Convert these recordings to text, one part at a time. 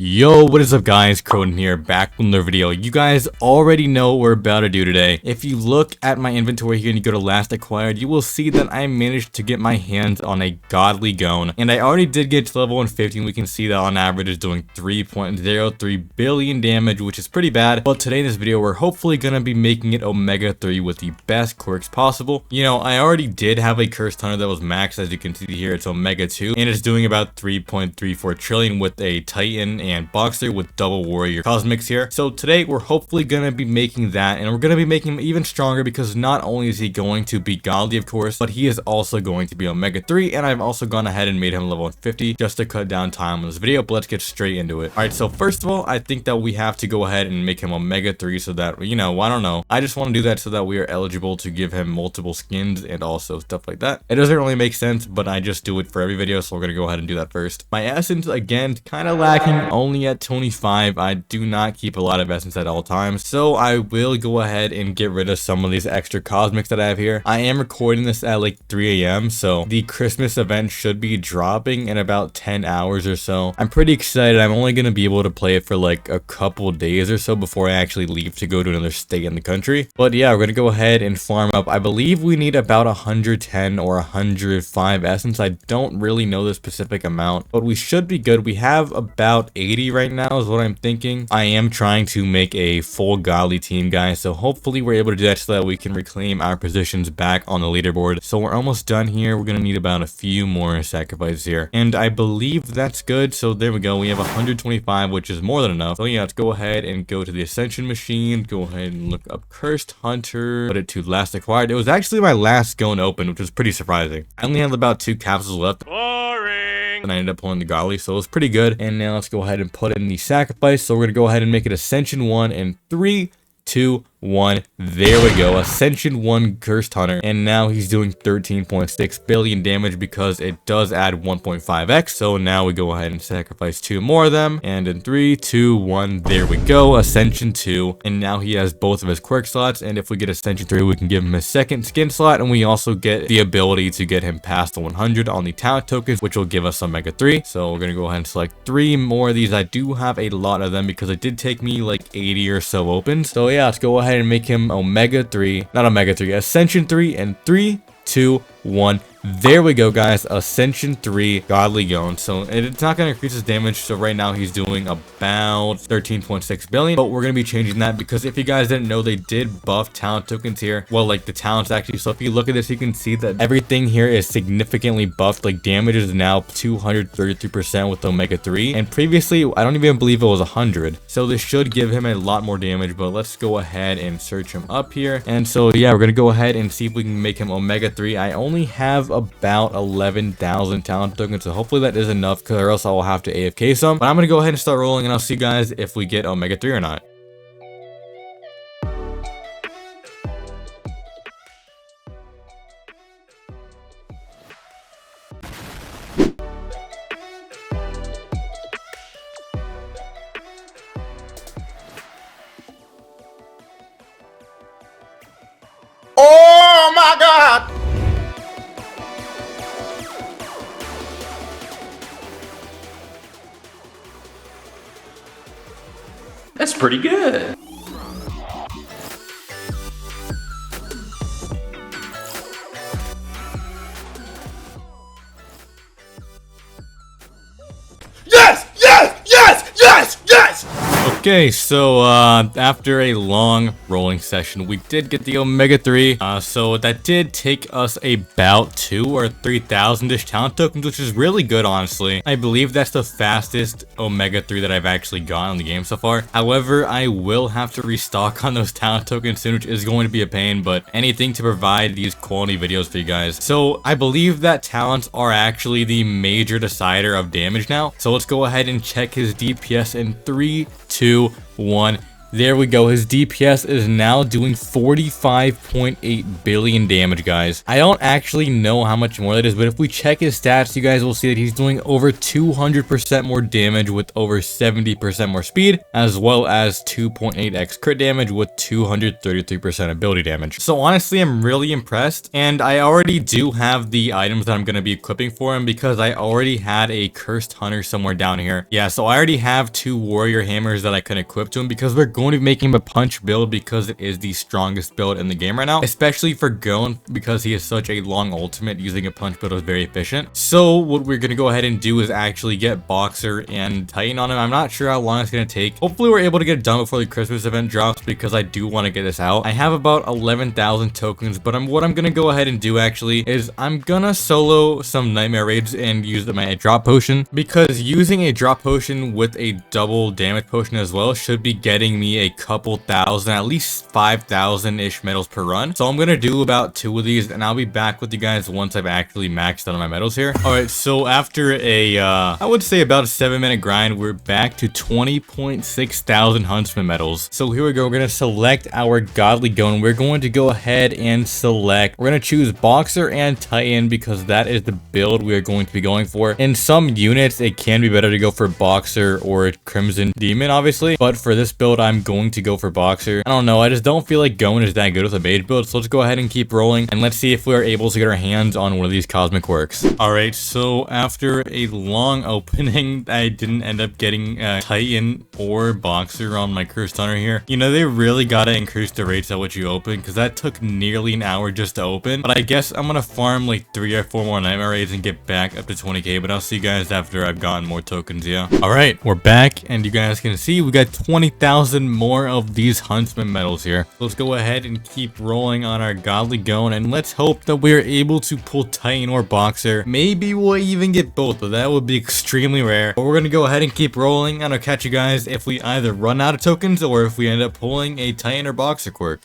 Yo, what is up guys, Chroden here, back with another video. You guys already know what we're about to do today. If you look at my inventory here and you go to last acquired, you will see that I managed to get my hands on a godly GON. And I already did get to level 150, and we can see that on average is doing 3.03 billion damage, which is pretty bad. But today in this video, we're hopefully going to be making it Omega 3 with the best quirks possible. You know, I already did have a cursed hunter that was maxed, as you can see here, it's Omega 2. And it's doing about 3.34 trillion with a Titan and Boxer with double warrior cosmics here. So today we're hopefully gonna be making that, and we're gonna be making him even stronger because not only is he going to be godly, of course, but he is also going to be Omega 3, and I've also gone ahead and made him level 150 just to cut down time on this video. But let's get straight into it. Alright, so first of all, I think that we have to go ahead and make him Omega 3 so that, you know, I don't know, I just want to do that so that we are eligible to give him multiple skins and also stuff like that. It doesn't really make sense, but I just do it for every video, so we're gonna go ahead and do that first. My essence, again, kind of lacking, only at 25. I do not keep a lot of essence at all times, so I will go ahead and get rid of some of these extra cosmics that I have here. I am recording this at like 3 a.m, so the Christmas event should be dropping in about 10 hours or so. I'm pretty excited. I'm only going to be able to play it for like a couple days or so before I actually leave to go to another state in the country. But yeah, we're going to go ahead and farm up. I believe we need about 110 or 105 essence. I don't really know the specific amount, but we should be good. We have about 80 right now is what I'm thinking. I am trying to make a full godly team, guys, so hopefully we're able to do that so that we can reclaim our positions back on the leaderboard. So we're almost done here. We're gonna need about a few more sacrifices here, and I believe that's good. So there we go, we have 125, which is more than enough. So yeah, let's go ahead and go to the ascension machine, go ahead and look up cursed hunter, put it to last acquired. It was actually my last going open, which was pretty surprising. I only have about 2 capsules left, and I ended up pulling the godly, so it was pretty good. And now let's go ahead and put in the sacrifice. So we're gonna go ahead and make it Ascension 1 in 3, 2, 1. There we go, Ascension 1 cursed hunter, and now he's doing 13.6 billion damage because it does add 1.5x. so now we go ahead and sacrifice 2 more of them, and in 3, 2, 1, there we go, Ascension 2. And now he has both of his quirk slots, and if we get Ascension 3, we can give him his second skin slot, and we also get the ability to get him past the 100 on the talent tokens, which will give us Omega 3. So we're gonna go ahead and select 3 more of these. I do have a lot of them because it did take me like 80 or so opens. So yeah, let's go ahead and make him Omega 3, not Omega 3, Ascension 3, and 3, 2, 1. There we go, guys, Ascension 3 godly GON. So it's not going to increase his damage, so right now he's doing about 13.6 billion, but we're going to be changing that because if you guys didn't know, they did buff talent tokens here. Well, like the talents actually. So if you look at this, you can see that everything here is significantly buffed. Like damage is now 233% with Omega 3, and previously I don't even believe it was 100. So this should give him a lot more damage, but let's go ahead and search him up here. And so yeah, we're going to go ahead and see if we can make him Omega 3. I only have about 11,000 talent tokens, so hopefully that is enough, because or else I will have to AFK some. But I'm gonna go ahead and start rolling, and I'll see you guys if we get Omega 3 or not. Oh my God! That's pretty good. Yes! Yes! Yes! Yes! Yes! Okay, so after a long rolling session, we did get the Omega 3. So that did take us about 2 or 3,000-ish talent tokens, which is really good, honestly. I believe that's the fastest Omega 3 that I've actually gotten in the game so far. However, I will have to restock on those talent tokens soon, which is going to be a pain, but anything to provide these quality videos for you guys. So I believe that talents are actually the major decider of damage now. So let's go ahead and check his DPS in 3, 2, 1. There we go. His DPS is now doing 45.8 billion damage, guys. I don't actually know how much more that is, but if we check his stats, you guys will see that he's doing over 200% more damage with over 70% more speed, as well as 2.8x crit damage with 233% ability damage. So honestly, I'm really impressed, and I already do have the items that I'm going to be equipping for him because I already had a cursed hunter somewhere down here. Yeah, so I already have 2 warrior hammers that I can equip to him because we're going to be making him a punch build because it is the strongest build in the game right now, especially for GON because he has such a long ultimate. Using a punch build is very efficient. So what we're going to go ahead and do is actually get Boxer and Titan on him. I'm not sure how long it's going to take. Hopefully we're able to get it done before the Christmas event drops because I do want to get this out. I have about 11,000 tokens, but what I'm going to go ahead and do actually is I'm going to solo some nightmare raids and use my drop potion, because using a drop potion with a double damage potion as well should be getting me a couple thousand, at least 5,000-ish medals per run. So I'm going to do about 2 of these and I'll be back with you guys once I've actually maxed out on my medals here. Alright, so after a, I would say about a 7-minute grind, we're back to 20.6 thousand huntsman medals. So here we go. We're going to select our godly GON. We're going to go ahead and select, we're going to choose Boxer and Titan because that is the build we are going to be going for. In some units, it can be better to go for Boxer or Crimson Demon, obviously, but for this build, I'm going to go for Boxer. I don't know, I just don't feel like GON is that good with a mage build, so let's go ahead and keep rolling, and let's see if we're able to get our hands on one of these cosmic quirks. Alright, so after a long opening, I didn't end up getting Titan or Boxer on my cursed hunter here. You know, they really gotta increase the rates at which you open, because that took nearly an hour just to open, but I guess I'm gonna farm like 3 or 4 more nightmare raids and get back up to 20k, but I'll see you guys after I've gotten more tokens. Yeah, all right, we're back, and you guys can see we got 20,000 more of these huntsman medals here. So let's go ahead and keep rolling on our godly GON, and let's hope that we're able to pull Titan or Boxer. Maybe we'll even get both, but that would be extremely rare. But we're gonna go ahead and keep rolling, and I'll catch you guys if we either run out of tokens or if we end up pulling a Titan or Boxer quirk.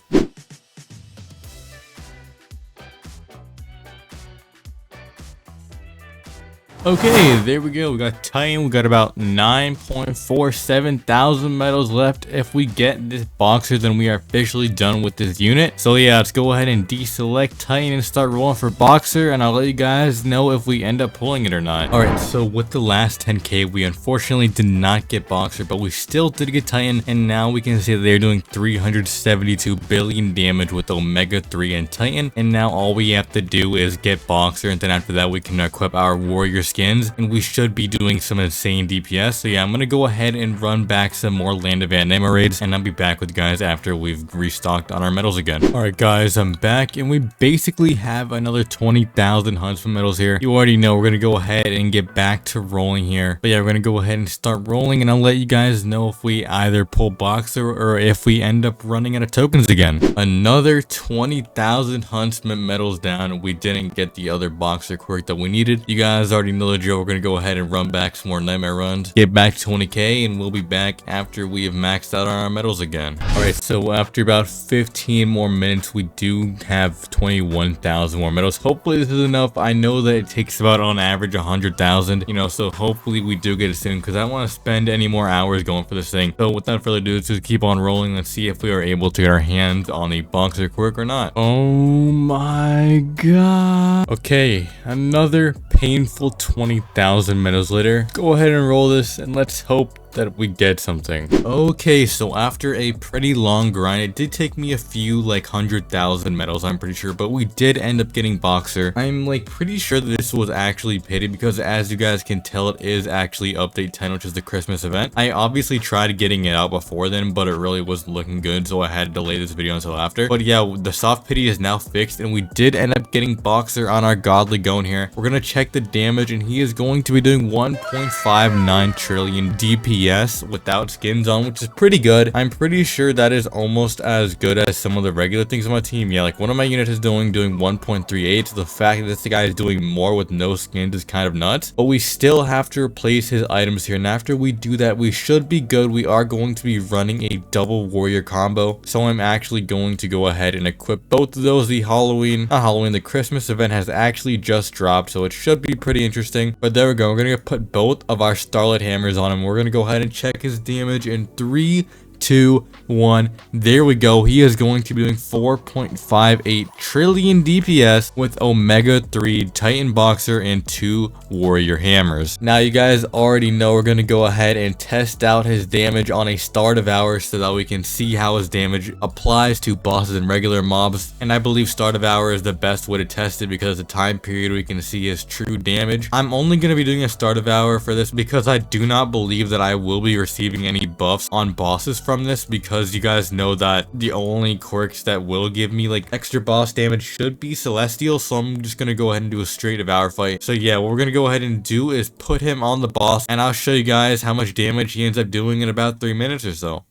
Okay, there we go. We got Titan. We got about 9.47 thousand medals left. If we get this Boxer, then we are officially done with this unit. So yeah, let's go ahead and deselect Titan and start rolling for Boxer, and I'll let you guys know if we end up pulling it or not. Alright, so with the last 10k, we unfortunately did not get Boxer, but we still did get Titan, and now we can see that they're doing 372 billion damage with Omega 3 and Titan, and now all we have to do is get Boxer, and then after that we can equip our warrior skins, and we should be doing some insane DPS. So yeah, I'm gonna go ahead and run back some more Land of Anime raids, and I'll be back with you guys after we've restocked on our medals again. Alright guys, I'm back, and we basically have another 20,000 huntsman medals here. You already know we're gonna go ahead and get back to rolling here. But yeah, we're gonna go ahead and start rolling, and I'll let you guys know if we either pull Boxer or if we end up running out of tokens again. Another 20,000 huntsman medals down. We didn't get the other Boxer quirk that we needed. You guys already know the drill. We're gonna go ahead and run back some more nightmare runs, get back to 20k, and we'll be back after we have maxed out on our medals again. Alright, so after about 15 more minutes, we do have 21,000 more medals. Hopefully this is enough. I know that it takes about on average 100,000, you know, so hopefully we do get it soon, because I don't want to spend any more hours going for this thing. So without further ado, let's just keep on rolling. Let's see if we are able to get our hands on a Boxer quirk or not. Oh my god. Okay, another painful 20,000 medals later. Go ahead and roll this, and let's hope that we get something. Okay, so after a pretty long grind, it did take me a few like 100,000 medals, I'm pretty sure, but we did end up getting Boxer. I'm like pretty sure that this was actually paid, because as you guys can tell, it is actually update 10, which is the Christmas event. I obviously tried getting it out before then, but it really wasn't looking good, so I had to delay this video until after. But yeah, the soft pity is now fixed, and we did end up getting Boxer on our godly GON here. We're gonna check the damage, and he is going to be doing 1.59 trillion DPS without skins on, which is pretty good. I'm pretty sure that is almost as good as some of the regular things on my team. Yeah, like one of my units is doing 1.38, so the fact that this guy is doing more with no skins is kind of nuts. But we still have to replace his items here, and after we do that, we should be good. We are going to be running a double warrior combo, so I'm actually going to go ahead and equip both of those. The Christmas event has actually just dropped, so it should be pretty interesting. But there we go. We're gonna put both of our Starlight hammers on him. We're gonna go ahead and check his damage in 3, 2, 1. There we go. He is going to be doing 4.58 trillion DPS with Omega 3 Titan Boxer and 2 Warrior Hammers. Now you guys already know we're going to go ahead and test out his damage on a Star Devourer so that we can see how his damage applies to bosses and regular mobs. And I believe Star Devourer is the best way to test it because the time period we can see his true damage. I'm only going to be doing a Star Devourer for this because I do not believe that I will be receiving any buffs on bosses from this, because you guys know that the only quirks that will give me like extra boss damage should be Celestial. So I'm just going to go ahead and do a straight Devour fight. So yeah, what we're going to go ahead and do is put him on the boss, and I'll show you guys how much damage he ends up doing in about 3 minutes or so.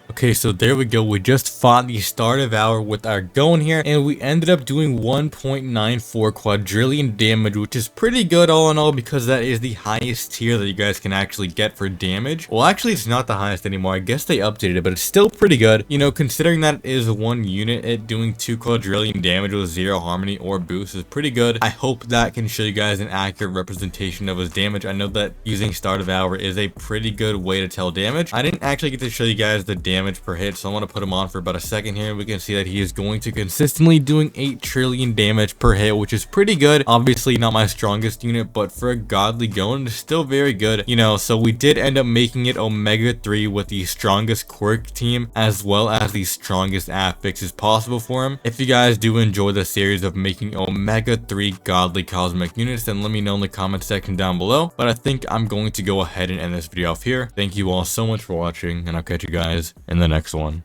Okay, so there we go. We just fought the Star Devourer with our GON here, and we ended up doing 1.94 quadrillion damage, which is pretty good all in all, because that is the highest tier that you guys can actually get for damage. Well, actually, it's not the highest anymore. I guess they updated it, but it's still pretty good. You know, considering that it is one unit, it doing 2 quadrillion damage with 0 harmony or boost is pretty good. I hope that can show you guys an accurate representation of his damage. I know that using Star Devourer is a pretty good way to tell damage. I didn't actually get to show you guys the damage per hit, so I want to put him on for about a second here. We can see that he is going to consistently doing 8 trillion damage per hit, which is pretty good. Obviously not my strongest unit, but for a godly GON, it's still very good. You know, so we did end up making it Omega 3 with the strongest quirk team as well as the strongest affixes possible for him. If you guys do enjoy the series of making Omega 3 godly cosmic units, then let me know in the comment section down below. But I think I'm going to go ahead and end this video off here. Thank you all so much for watching, and I'll catch you guys in the next one.